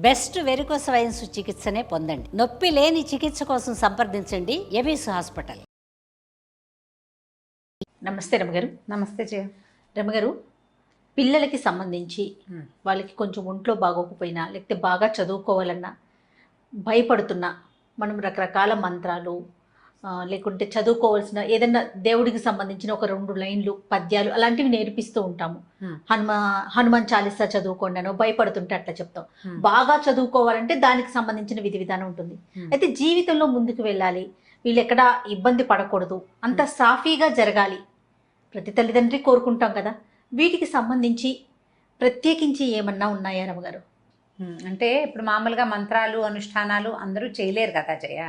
Best varicose wines చికిత్సనే పొందండి. నొప్పి లేని చికిత్స కోసం సంప్రదించండి ఎవిస్ హాస్పిటల్. నమస్తే రమగారు. నమస్తే జయ. రమగారు, పిల్లలకి సంబంధించి వాళ్ళకి కొంచెం ఒంట్లో బాగోకపోయినా లేకపోతే బాగా చదువుకోవాలన్నా భయపడుతున్నా మనం రకరకాల మంత్రాలు లేకుంటే చదువుకోవాల్సిన ఏదైనా దేవుడికి సంబంధించిన ఒక 2 లైన్లు పద్యాలు అలాంటివి నేర్పిస్తూ ఉంటాము. హనుమాన్ చాలీసా చదువుకోండి అనో భయపడుతుంటే అట్లా చెప్తాం. బాగా చదువుకోవాలంటే దానికి సంబంధించిన విధి విధానం ఉంటుంది. అయితే జీవితంలో ముందుకు వెళ్ళాలి, వీళ్ళు ఎక్కడా ఇబ్బంది పడకూడదు, అంత సాఫీగా జరగాలి, ప్రతి తల్లిదండ్రి కోరుకుంటాం కదా. వీటికి సంబంధించి ప్రత్యేకించి ఏమన్నా ఉన్నాయా రమగారు? అంటే ఇప్పుడు మామూలుగా మంత్రాలు అనుష్ఠానాలు అందరూ చేయలేరు కదా జయ.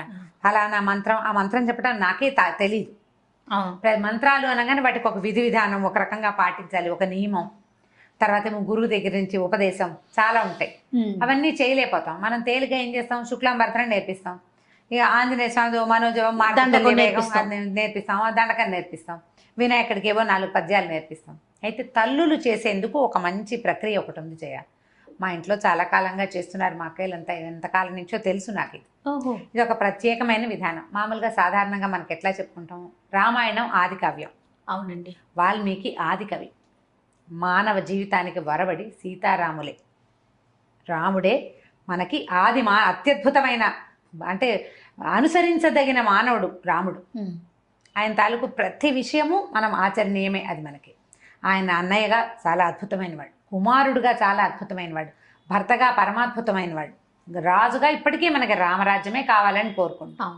ఫలానా మంత్రం, ఆ మంత్రం చెప్పడం నాకే తెలీదు. మంత్రాలు అనగానే వాటికి ఒక విధి విధానం ఒక రకంగా పాటించాలి, ఒక నియమం, తర్వాత ఏమో గురువు దగ్గర నుంచి ఉపదేశం చాలా ఉంటాయి. అవన్నీ చేయలేకపోతాం. మనం తేలిగా ఏం చేస్తాం, శుక్లాంబరతనం నేర్పిస్తాం, ఇక ఆంజనేయ స్వామి మనోజవం నేర్పిస్తాం, దండకం నేర్పిస్తాం, వినాయకుడికి ఏవో 4 పద్యాలు నేర్పిస్తాం. అయితే తల్లులు చేసేందుకు ఒక మంచి ప్రక్రియ ఒకటి ఉంది జయ. మా ఇంట్లో చాలా కాలంగా చేస్తున్నారు, మా అక్కయ్యలంతా ఎంతకాలం నుంచో తెలుసు నాకు. ఇది ఒక ప్రత్యేకమైన విధానం. మామూలుగా సాధారణంగా మనకి ఎట్లా చెప్పుకుంటాం, రామాయణం ఆది కావ్యం. అవునండి. వాల్మీకి ఆది కవి. మానవ జీవితానికి వరబడి సీతారాములే, రాముడే మనకి అత్యద్భుతమైన, అంటే అనుసరించదగిన మానవుడు రాముడు. ఆయన తాలూకు ప్రతి విషయము మనం ఆచరణీయమే. అది మనకి ఆయన అన్నయ్యగా చాలా అద్భుతమైన వాడు, కుమారుడుగా చాలా అద్భుతమైన వాడు, భర్తగా పరమాద్భుతమైన వాడు, రాజుగా ఇప్పటికీ మనకి రామరాజ్యమే కావాలని కోరుకుంటాం.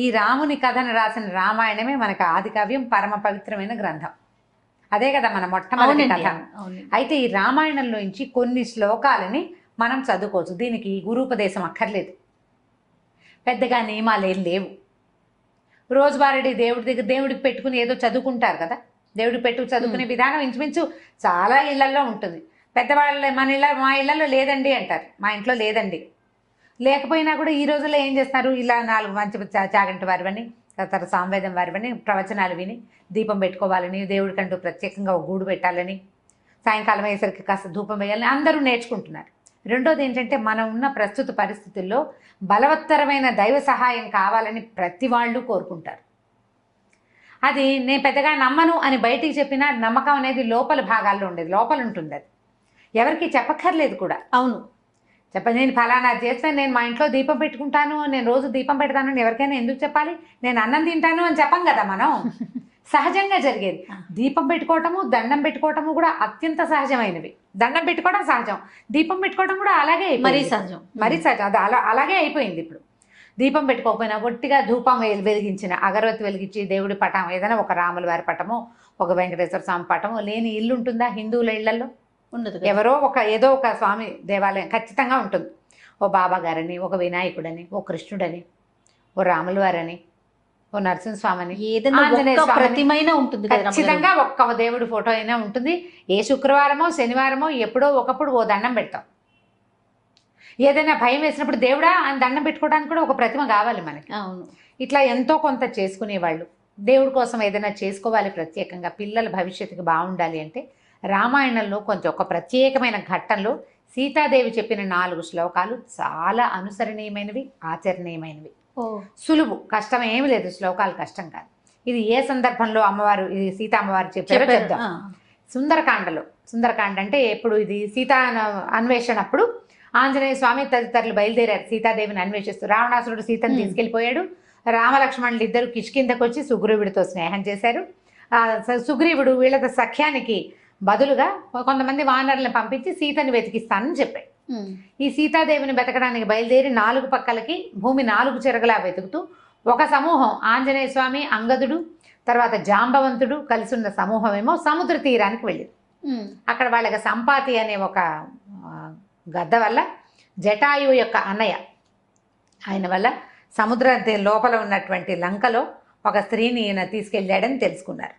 ఈ రాముని కథను రాసిన రామాయణమే మనకి ఆది కావ్యం, పరమ పవిత్రమైన గ్రంథం. అదే కదా మన మొట్టమొదటి కథ. అయితే ఈ రామాయణంలోంచి కొన్ని శ్లోకాలని మనం చదువుకోవచ్చు. దీనికి గురూపదేశం అక్కర్లేదు, పెద్దగా నియమాలు ఏం లేవు. రోజువారీ దేవుడి దగ్గర దేవుడికి పెట్టుకుని ఏదో చదువుకుంటారు కదా, దేవుడికి పెట్టు చదువుకునే విధానం ఇంచుమించు చాలా ఇళ్లల్లో ఉంటుంది. పెద్దవాళ్ళు మా ఇళ్లలో లేదండి అంటారు, మా ఇంట్లో లేదండి. లేకపోయినా కూడా ఈ రోజుల్లో ఏం చేస్తున్నారు, ఇలా 4 మంచి చాగంటి వారివని, తర్వాత సామవేదం వారివని ప్రవచనాలు విని దీపం పెట్టుకోవాలని, దేవుడికంటూ ప్రత్యేకంగా ఒక గూడు పెట్టాలని, సాయంకాలం అయ్యేసరికి కాస్త ధూపం వేయాలని అందరూ నేర్చుకుంటున్నారు. రెండోది ఏంటంటే, మనం ఉన్న ప్రస్తుత పరిస్థితుల్లో బలవత్తరమైన దైవ సహాయం కావాలని ప్రతి వాళ్ళు కోరుకుంటారు. అది నేను పెద్దగా నమ్మను అని బయటికి చెప్పినా నమ్మకం అనేది లోపల భాగాల్లో ఉండేది, లోపల ఉంటుంది. అది ఎవరికి చెప్పక్కర్లేదు కూడా. అవును, నేను ఫలానా చేస్తాను, నేను మా ఇంట్లో దీపం పెట్టుకుంటాను, నేను రోజు దీపం పెడతాను అని ఎవరికైనా ఎందుకు చెప్పాలి? నేను అన్నం తింటాను అని చెప్పం కదా మనం. సహజంగా జరిగేది. దీపం పెట్టుకోవటము, దండం పెట్టుకోవటము కూడా అత్యంత సహజమైనవి. దండం పెట్టుకోవడం సహజం, దీపం పెట్టుకోవడం కూడా అలాగే, మరీ సహజం. అది అలాగే అయిపోయింది. ఇప్పుడు దీపం పెట్టుకోకపోయినా ఒట్టిగా ధూపం వెలిగించిన, అగరవత్తి వెలిగించి దేవుడి పటం, ఏదైనా ఒక రాముల వారి పటము, ఒక వెంకటేశ్వర స్వామి పటము లేని ఇల్లు ఉంటుందా? హిందువుల ఇళ్లలో ఉండదు. ఎవరో ఏదో ఒక స్వామి దేవాలయం ఖచ్చితంగా ఉంటుంది. ఓ బాబా గారని, ఒక వినాయకుడని, ఓ కృష్ణుడని, ఓ రాముల వారని, ఓ నరసింహస్వామిని, ప్రతిమైన ఉంటుంది. ఖచ్చితంగా ఒక్క దేవుడి ఫోటో అయినా ఉంటుంది. ఏ శుక్రవారమో శనివారమో ఎప్పుడో ఒకప్పుడు ఓ దండం పెడతాం. ఏదైనా భయం వేసినప్పుడు దేవుడా అని దండం పెట్టుకోవడానికి కూడా ఒక ప్రతిమ కావాలి మనకి. అవును. ఇట్లా ఎంతో కొంత చేసుకునేవాళ్ళు. దేవుడి కోసం ఏదైనా చేసుకోవాలి ప్రత్యేకంగా, పిల్లల భవిష్యత్తుకి బాగుండాలి అంటే రామాయణంలో కొంచెం ఒక ప్రత్యేకమైన ఘట్టంలో సీతాదేవి చెప్పిన 4 శ్లోకాలు చాలా అనుసరణీయమైనవి, ఆచరణీయమైనవి. సులువు, కష్టం ఏమి లేదు. శ్లోకాలు కష్టం కాదు. ఇది ఏ సందర్భంలో అమ్మవారు, ఇది సీతా అమ్మవారు చెప్పారో చెప్దాం. సుందరకాండ అంటే ఎప్పుడు, ఇది సీతా అన్వేషణ అప్పుడు ఆంజనేయ స్వామి తదితరులు బయలుదేరారు సీతాదేవిని అన్వేషిస్తూ. రావణాసురుడు సీతను తీసుకెళ్ళిపోయాడు. రామలక్ష్మణులు ఇద్దరు కిష్కిందకు వచ్చి సుగ్రీవుడితో స్నేహం చేశారు. సుగ్రీవుడు వీళ్ళ సఖ్యానికి బదులుగా కొంతమంది వానరులను పంపించి సీతను వెతికిస్తానని చెప్పాడు. ఈ సీతాదేవిని వెతకడానికి బయలుదేరి 4 పక్కలకి భూమి 4 చెరగలా వెతుకుతూ ఒక సమూహం, ఆంజనేయ స్వామి, అంగదుడు, తర్వాత జాంబవంతుడు కలిసి ఉన్న సమూహం ఏమో సముద్ర తీరానికి వెళ్ళింది. అక్కడ వాళ్ళకి సంపాతి అనే ఒక గద్ద వల్ల, జటాయువు యొక్క అన్నయ్య ఆయన వల్ల సముద్ర లోపల ఉన్నటువంటి లంకలో ఒక స్త్రీని ఈయన తీసుకెళ్ళాడని తెలుసుకున్నారు.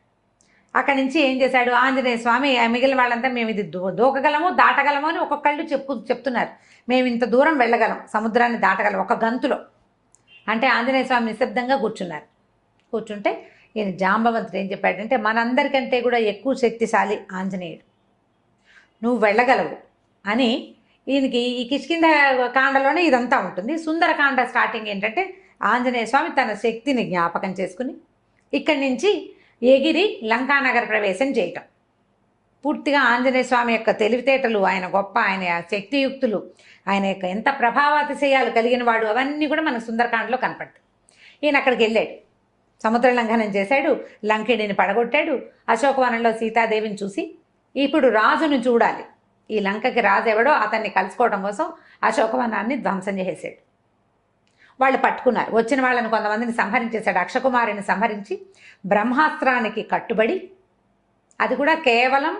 అక్కడి నుంచి ఏం చేశాడు ఆంజనేయ స్వామి, మిగిలిన వాళ్ళంతా మేము ఇది దూకగలము, దాటగలము అని ఒక్కొక్కళ్ళు చెప్తున్నారు. మేము ఇంత దూరం వెళ్ళగలం, సముద్రాన్ని దాటగలం ఒక గంతులో అంటే. ఆంజనేయ స్వామి నిశ్శబ్దంగా కూర్చున్నారు. కూర్చుంటే ఈయన జాంబవంతుడు ఏం చెప్పాడంటే, మనందరికంటే కూడా ఎక్కువ శక్తిశాలి ఆంజనేయుడు, నువ్వు వెళ్ళగలవు అని ఈయనకి ఈ కిష్కింధ కాండలోనే ఇదంతా ఉంటుంది. సుందరకాండ స్టార్టింగ్ ఏంటంటే ఆంజనేయ స్వామి తన శక్తిని జ్ఞాపకం చేసుకుని ఇక్కడి నుంచి ఎగిరి లంకానగర ప్రవేశం చేయటం. పూర్తిగా ఆంజనేయ స్వామి యొక్క తెలివితేటలు, ఆయన గొప్ప, ఆయన శక్తియుక్తులు, ఆయన యొక్క ఎంత ప్రభావాతిశయాలు కలిగిన వాడు, అవన్నీ కూడా మనకు సుందరకాండలో కనపడతాయి. ఈయన అక్కడికి వెళ్ళాడు, సముద్ర లంఘనం చేశాడు, లంకిడిని పడగొట్టాడు. అశోకవనంలో సీతాదేవిని చూసి ఇప్పుడు రాజును చూడాలి, ఈ లంకకి రాజు ఎవడో అతన్ని కలుసుకోవడం కోసం అశోకవనాన్ని ధ్వంసం చేసేసాడు. వాళ్ళు పట్టుకున్నారు. వచ్చిన వాళ్ళని కొంతమందిని సంహరించేశాడు. అక్షకుమారిని సంహరించి బ్రహ్మాస్త్రానికి కట్టుబడి, అది కూడా కేవలం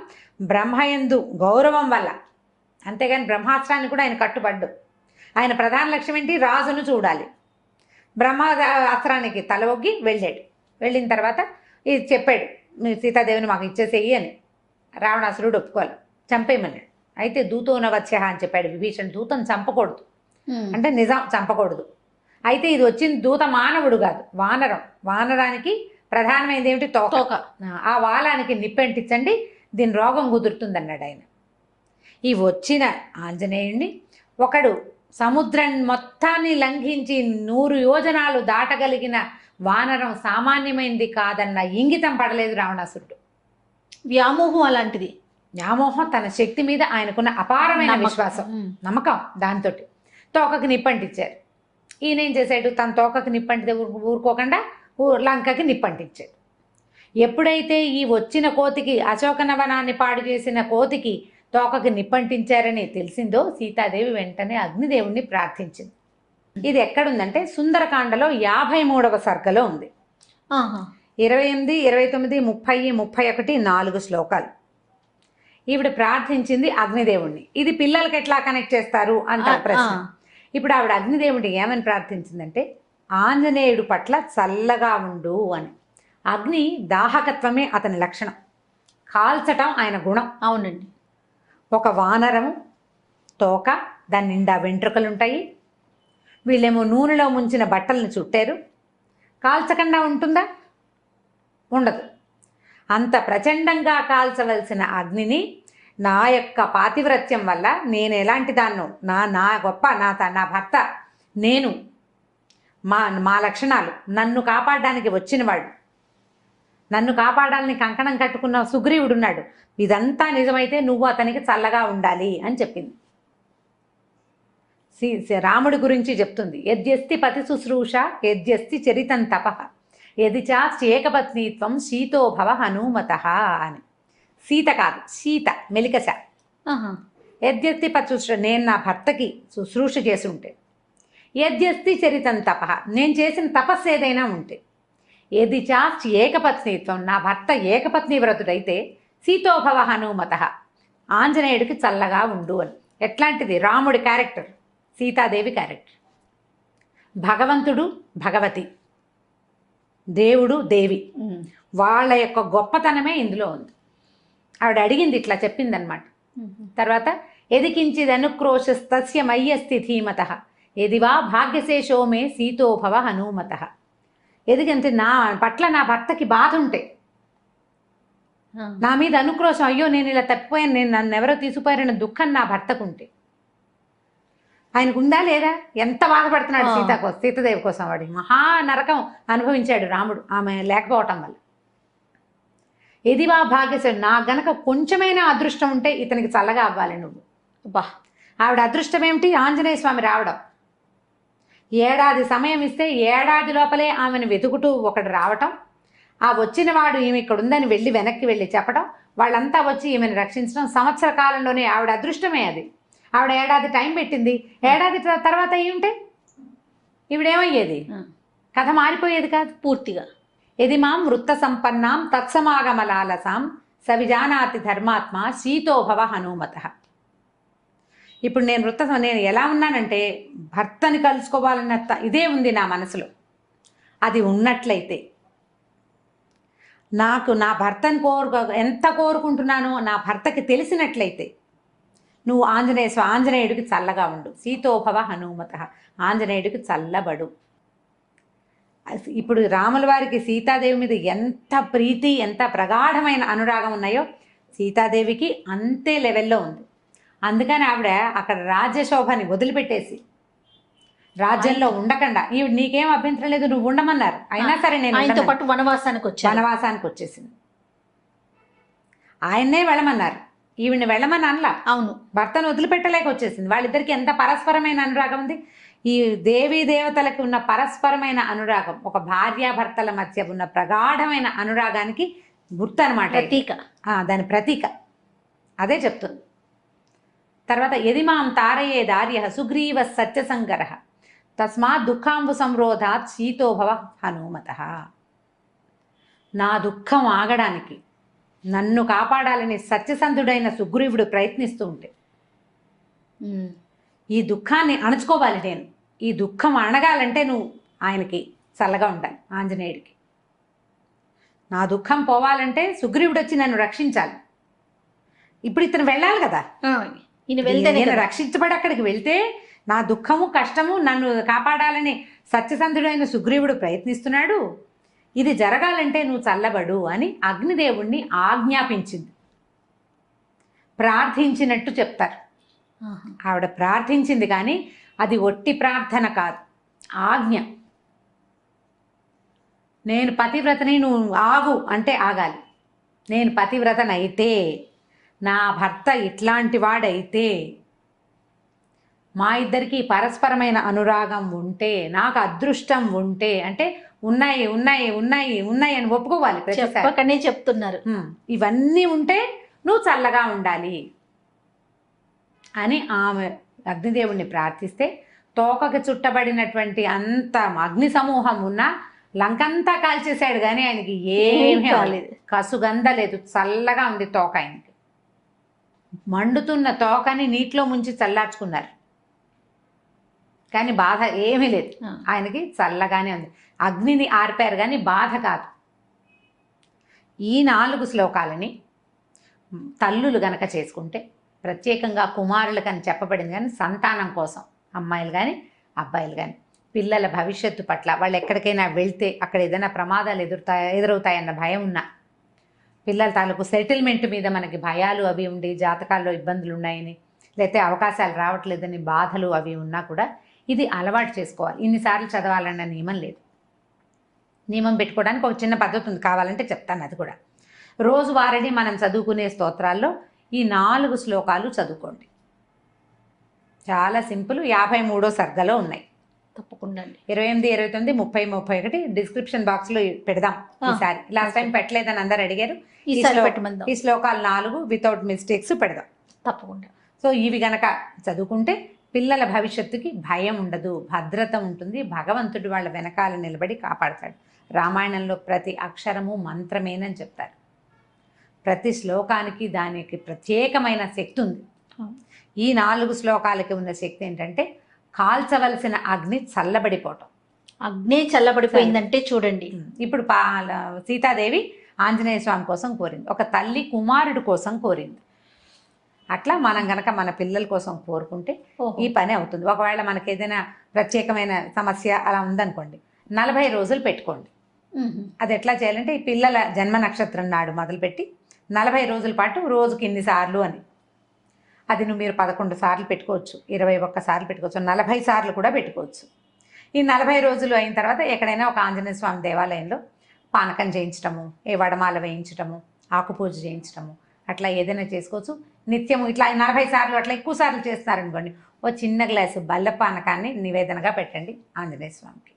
బ్రహ్మయందు గౌరవం వల్ల, అంతేగాని బ్రహ్మాస్త్రాన్ని కూడా ఆయన కట్టుబడ్డు. ఆయన ప్రధాన లక్ష్యం ఏంటి? రాజును చూడాలి. బ్రహ్మాస్త్రానికి తల ఒగ్గి వెళ్ళాడు. వెళ్ళిన తర్వాత ఇది చెప్పాడు, మీరు సీతాదేవిని మాకు ఇచ్చేసేయి అని. రావణాసురుడు ఒప్పుకోవాలి, చంపేయమన్నాడు. అయితే దూతోనవత్స్య అని చెప్పాడు విభీషణ్. దూతను చంపకూడదు అంటే నిజం, చంపకూడదు. అయితే ఇది వచ్చిన దూత మానవుడు కాదు, వానరం. వానరానికి ప్రధానమైనది ఏమిటి? తోక. ఆ వాలానికి నిప్పెంటించండి, దీని రోగం కుదురుతుంది అన్నాడు ఆయన. ఈ వచ్చిన ఆంజనేయుణ్ణి ఒకడు సముద్రం మొత్తాన్ని లంఘించి 100 యోజనాలు దాటగలిగిన వానరం సామాన్యమైనది కాదన్న ఇంగితం పడలేదు రావణాసురుడు. వ్యామోహం అలాంటిది. వ్యామోహం, తన శక్తి మీద ఆయనకున్న అపారమైన విశ్వాసం, నమ్మకం, దాంతో తోకకి నిప్పంటించారు. ఈయన ఏం చేశాడు? తన తోకకి నిప్పంటితే ఊరుకోకుండా లంకకి నిప్పంటించాడు. ఎప్పుడైతే ఈ వచ్చిన కోతికి, అశోకనవనాన్ని పాడు చేసిన కోతికి తోకకి నిప్పంటించారని తెలిసిందో సీతాదేవి వెంటనే అగ్నిదేవుణ్ణి ప్రార్థించింది. ఇది ఎక్కడుందంటే సుందరకాండలో 53వ సర్గలో ఉంది. 28, 29, 30, 31 4 శ్లోకాలు. ఈవిడ ప్రార్థించింది అగ్నిదేవుణ్ణి. ఇది పిల్లలకి ఎట్లా కనెక్ట్ చేస్తారు అంటారు ప్రశ్న. ఇప్పుడు ఆవిడ అగ్నిదేవుడిని ఏమని ప్రార్థించిందంటే, ఆంజనేయుడు పట్ల చల్లగా ఉండు అని. అగ్ని దాహకత్వమే అతని లక్షణం, కాల్చటం ఆయన గుణం. అవునండి. ఒక వానరము తోక, దాని నిండా వెంట్రుకలుంటాయి. వీళ్ళేమో నూనెలో ముంచిన బట్టలను చుట్టారు. కాల్చకుండా ఉంటుందా? ఉండదు. అంత ప్రచండంగా కాల్చవలసిన అగ్నిని నా యొక్క పాతివ్రత్యం వల్ల నేను ఎలాంటి దాన్నో, నా గొప్ప, నా భర్త, నేను, మా లక్షణాలు, నన్ను కాపాడడానికి వచ్చినవాడు, నన్ను కాపాడాలని కంకణం కట్టుకున్న సుగ్రీవుడున్నాడు, ఇదంతా నిజమైతే నువ్వు అతనికి చల్లగా ఉండాలి అని చెప్పింది. రాముడి గురించి చెప్తుంది. యద్యస్తి పతి శుశ్రూష యద్యస్తి చరితం తపః యది చాస్యేకపత్నీత్వం శీతోభవ హనుమత అని. సీత కాదు, సీత మెలికశ. యద్యస్తి పతి శుశ్రూష, నేను నా భర్తకి శుశ్రూష చేసి ఉంటే, యద్యస్తి చరితం తపః, నేను చేసిన తపస్సు ఏదైనా ఉంటే, యది చాస్తి ఏకపత్నీత్వం, నా భర్త ఏకపత్ని వ్రతుడైతే, సీతోభవ హనుమత, ఆంజనేయుడికి చల్లగా ఉండు అని. ఎట్లాంటిది? రాముడి క్యారెక్టర్, సీతాదేవి క్యారెక్టర్. భగవంతుడు, భగవతి, దేవుడు, దేవి, వాళ్ళ యొక్క గొప్పతనమే ఇందులో ఉంది. ఆవిడ అడిగింది, ఇట్లా చెప్పిందనమాట. తర్వాత ఎదికించిదనుక్రోశస్తస్య మయ్యస్తి ధీమత ఎదివా భాగ్యశేషో మే సీతోభవ హనుమత. ఎదిగంటే నా పట్ల నా భర్తకి బాధ ఉంటే, నా మీద అనుక్రోశం, అయ్యో నేను ఇలా తప్పిపోయాను, నేను నన్ను ఎవరో తీసుకుపోయారన్న దుఃఖం నా భర్తకుంటే, ఆయనకు ఉందా లేదా? ఎంత బాధపడుతున్నాడు సీతాదేవి కోసం. వాడి మహా నరకం అనుభవించాడు రాముడు ఆమె లేకపోవటం వల్ల. ఎదివా భాగ్యశేషం, నా గనక కొంచెమైనా అదృష్టం ఉంటే ఇతనికి చల్లగా అవ్వాలి నువ్వు. బా, ఆవిడ అదృష్టం ఏమిటి? ఆంజనేయ స్వామి రావడం. ఏడాది సమయం ఇస్తే ఏడాది లోపలే ఆమెను వెతుకుతూ ఒకడు రావటం, ఆ వచ్చిన వాడు ఈమె ఇక్కడ ఉందని వెళ్ళి వెనక్కి వెళ్ళి చెప్పడం, వాళ్ళంతా వచ్చి ఈమెను రక్షించడం, సంవత్సర కాలంలోనే ఆవిడ అదృష్టమే అది. ఆవిడ ఏడాది టైం పెట్టింది. ఏడాది తర్వాత ఏమిటే ఈవిడేమయ్యేది? కథ మారిపోయేది కాదు పూర్తిగా. ఎది మాం వృత్త సంపన్నాం తత్సమాగమలాలసాం సవిజానాతి ధర్మాత్మ శీతోభవ హనుమత. ఇప్పుడు నేను ఎలా ఉన్నానంటే, భర్తని కలుసుకోవాలన్న ఇదే ఉంది నా మనసులో. అది ఉన్నట్లయితే, నాకు నా భర్తని ఎంత కోరుకుంటున్నానో నా భర్తకి తెలిసినట్లయితే, నువ్వు ఆంజనేయుడికి చల్లగా ఉండు, సీతోభవ హనుమత, ఆంజనేయుడికి చల్లబడు. ఇప్పుడు రాముల వారికి సీతాదేవి మీద ఎంత ప్రీతి, ఎంత ప్రగాఢమైన అనురాగం ఉన్నాయో సీతాదేవికి అంతే లెవెల్లో ఉంది. అందుకని ఆవిడ అక్కడ రాజ్యశోభని వదిలిపెట్టేసి రాజ్యంలో ఉండకుండా ఈవిడ నీకేం అభ్యంతరం లేదు నువ్వు ఉండమన్నారు, అయినా సరే నేను ఆయనతో ఉండనని పాటు వనవాసానికి వచ్చేసింది. ఆయన్నే వెళ్ళమన్నారు, ఈవిడ్ని వెళ్ళమని అనలా. అవును, భర్తను వదిలిపెట్టలేక వచ్చేసింది. వాళ్ళిద్దరికి ఎంత పరస్పరమైన అనురాగం ఉంది. ఈ దేవీ దేవతలకు ఉన్న పరస్పరమైన అనురాగం ఒక భార్యాభర్తల మధ్య ఉన్న ప్రగాఢమైన అనురాగానికి గుర్తు అనమాట, ప్రతీక. దాని ప్రతీక అదే చెప్తుంది. తర్వాత యదిమాం తారయే దార్య సుగ్రీవ సత్యసంగర తస్మాత్ దుఃఖాంబు సంరోధాత్ శీతోభవ హనుమత. నా దుఃఖం ఆగడానికి నన్ను కాపాడాలని సత్యసంధుడైన సుగ్రీవుడు ప్రయత్నిస్తూ ఉంటే ఈ దుఃఖాన్ని అణచుకోవాలి, నేను ఈ దుఃఖం అణగాలంటే నువ్వు ఆయనకి చల్లగా ఉండాలి, ఆంజనేయుడికి. నా దుఃఖం పోవాలంటే సుగ్రీవుడు వచ్చి నన్ను రక్షించాలి. ఇప్పుడు ఇతను వెళ్ళాలి కదా, ఈయన వెళ్తే నేను రక్షించబడి అక్కడికి వెళ్తే నా దుఃఖము కష్టము నన్ను కాపాడాలని సత్యసంధుడైన సుగ్రీవుడు ప్రయత్నిస్తున్నాడు, ఇది జరగాలంటే నువ్వు చల్లబడు అని అగ్నిదేవుణ్ణి ఆజ్ఞాపించింది. ప్రార్థించినట్టు చెప్తారు. ఆవిడ ప్రార్థించింది కానీ అది ఒట్టి ప్రార్థన కాదు, ఆజ్ఞ. నేను పతివ్రతని, నువ్వు ఆగు అంటే ఆగాలి. నేను పతివ్రతనైతే, నా భర్త ఇట్లాంటి వాడైతే, మా ఇద్దరికి పరస్పరమైన అనురాగం ఉంటే, నాకు అదృష్టం ఉంటే, అంటే ఉన్నాయి ఉన్నాయి ఉన్నాయి ఉన్నాయి అని ఒప్పుకోవాలి. చెప్పకనే చెప్తున్నారు. ఇవన్నీ ఉంటే నువ్వు చల్లగా ఉండాలి అని ఆమె అగ్నిదేవుణ్ణి ప్రార్థిస్తే తోకకి చుట్టబడినటువంటి అంత అగ్ని సమూహం ఉన్నా లంకంతా కాల్చేశాడు కానీ ఆయనకి ఏమీ కాలేదు, కసుగంద లేదు, చల్లగా ఉంది తోక. ఆయనకి మండుతున్న తోకని నీటిలో ముంచి చల్లార్చుకున్నారు కానీ బాధ ఏమీ లేదు, ఆయనకి చల్లగానే ఉంది. అగ్నిని ఆర్పారు కానీ బాధ కాదు. ఈ 4 శ్లోకాలని తల్లులు గనక చేసుకుంటే, ప్రత్యేకంగా కుమారులకని చెప్పబడింది కానీ సంతానం కోసం అమ్మాయిలు కానీ అబ్బాయిలు కానీ పిల్లల భవిష్యత్తు పట్ల వాళ్ళు ఎక్కడికైనా వెళ్తే అక్కడ ఏదైనా ప్రమాదాలు ఎదురవుతాయన్న భయం ఉన్నా, పిల్లల తాలూకు సెటిల్మెంట్ మీద మనకి భయాలు అవి ఉండి జాతకాల్లో ఇబ్బందులు ఉన్నాయని, లేకపోతే అవకాశాలు రావట్లేదని బాధలు అవి ఉన్నా కూడా ఇది అలవాటు చేసుకోవాలి. ఇన్నిసార్లు చదవాలన్న నియమం లేదు. నియమం పెట్టుకోవడానికి ఒక చిన్న పద్ధతి ఉంది, కావాలంటే చెప్తాను అది కూడా. రోజువారీ మనం చదువుకునే స్తోత్రాల్లో ఈ 4 శ్లోకాలు చదువుకోండి. చాలా సింపుల్. 53వ సర్గలో ఉన్నాయి. తప్పకుండా 28, 29, 30, 31 డిస్క్రిప్షన్ బాక్స్లో పెడదాం ఈసారి. లాస్ట్ టైం పెట్టలేదని అందరు అడిగారు. ఈ శ్లోకాలు 4 వితౌట్ మిస్టేక్స్ పెడదాం తప్పకుండా. సో ఇవి గనక చదువుకుంటే పిల్లల భవిష్యత్తుకి భయం ఉండదు, భద్రత ఉంటుంది. భగవంతుడు వాళ్ళ వెనకాల నిలబడి కాపాడతాడు. రామాయణంలో ప్రతి అక్షరము మంత్రమేనని చెప్తారు. ప్రతి శ్లోకానికి దానికి ప్రత్యేకమైన శక్తి ఉంది. ఈ 4 శ్లోకాలకి ఉన్న శక్తి ఏంటంటే కాల్చవలసిన అగ్ని చల్లబడిపోవటం. అగ్ని చల్లబడిపోయిందంటే చూడండి, ఇప్పుడు సీతాదేవి ఆంజనేయ స్వామి కోసం కోరింది, ఒక తల్లి కుమారుడు కోసం కోరింది. అట్లా మనం గనక మన పిల్లల కోసం కోరుకుంటే ఈ పని అవుతుంది. ఒకవేళ మనకి ఏదైనా ప్రత్యేకమైన సమస్య అలా ఉందనుకోండి, 40 రోజులు పెట్టుకోండి. అది ఎట్లా చేయాలంటే ఈ పిల్లల జన్మ నక్షత్రం నాడు మొదలుపెట్టి 40 రోజుల పాటు రోజుకి ఇన్నిసార్లు అని, అది మీరు 11 సార్లు పెట్టుకోవచ్చు, 21 సార్లు పెట్టుకోవచ్చు, 40 సార్లు కూడా పెట్టుకోవచ్చు. ఈ 40 రోజులు అయిన తర్వాత ఎక్కడైనా ఒక ఆంజనేయ స్వామి దేవాలయంలో పానకం చేయించటము, ఏ వడమాల వేయించటము, ఆకుపూజ చేయించటము, అట్లా ఏదైనా చేసుకోవచ్చు. నిత్యము ఇట్లా 40 సార్లు అట్లా ఎక్కువ సార్లు చేస్తున్నారనుకోండి, ఓ చిన్న గ్లాసు బల్ల పానకాన్ని నివేదనగా పెట్టండి ఆంజనేయ స్వామికి.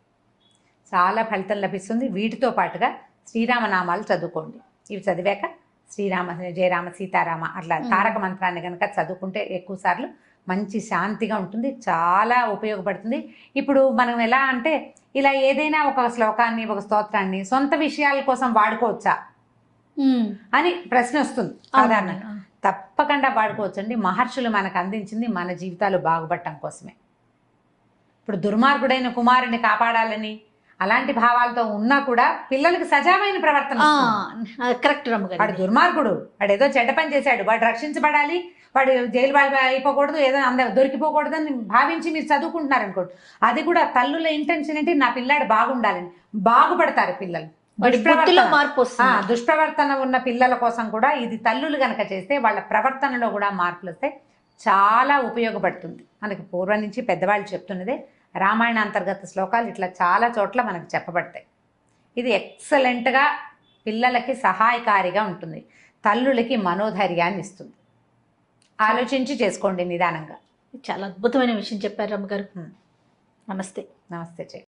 చాలా ఫలితం లభిస్తుంది. వీటితో పాటుగా శ్రీరామనామాలు చదువుకోండి. ఇవి చదివాక శ్రీరామ జయరామ సీతారామ అట్లా తారక మంత్రాన్ని కనుక చదువుకుంటే ఎక్కువ సార్లు మంచి శాంతిగా ఉంటుంది, చాలా ఉపయోగపడుతుంది. ఇప్పుడు మనం ఎలా అంటే ఇలా ఏదైనా ఒక శ్లోకాన్ని ఒక స్తోత్రాన్ని సొంత విషయాల కోసం వాడుకోవచ్చా అని ప్రశ్న వస్తుంది సాధారణంగా. తప్పకుండా వాడుకోవచ్చండి. మహర్షులు మనకు అందించింది మన జీవితాలు బాగుపడటం కోసమే. ఇప్పుడు దుర్మార్గుడైన కుమారుని కాపాడాలని అలాంటి భావాలతో ఉన్నా కూడా పిల్లలకి సజావైన ప్రవర్తన. కరెక్ట్ రమ్మగారు. వాడు దుర్మార్గుడు, వాడు ఏదో చెడ్డ పని చేశాడు, వాడు రక్షించబడాలి, వాడు జైలు బాగా అయిపోకూడదు, ఏదో దొరికిపోకూడదు అని భావించి మీరు చదువుకుంటున్నారు అనుకోండి. అది కూడా తల్లుల ఇంటెన్షన్ ఏంటి, నా పిల్లాడు బాగుండాలని. బాగుపడతారు పిల్లలు. దుష్ప్రవర్తన ఉన్న పిల్లల కోసం కూడా ఇది తల్లులు గనక చేస్తే వాళ్ళ ప్రవర్తనలో కూడా మార్పులు వస్తాయి, చాలా ఉపయోగపడుతుంది. మనకి పూర్వం నుంచి పెద్దవాళ్ళు చెప్తున్నదే, రామాయణ అంతర్గత శ్లోకాలు ఇట్లా చాలా చోట్ల మనకు చెప్పబడతాయి. ఇది ఎక్సలెంట్గా పిల్లలకి సహాయకారిగా ఉంటుంది, తల్లులకి మనోధైర్యాన్ని ఇస్తుంది. ఆలోచించి చేసుకోండి నిదానంగా. చాలా అద్భుతమైన విషయం చెప్పారు రమ్మగారు. నమస్తే. నమస్తే చెయ్యి.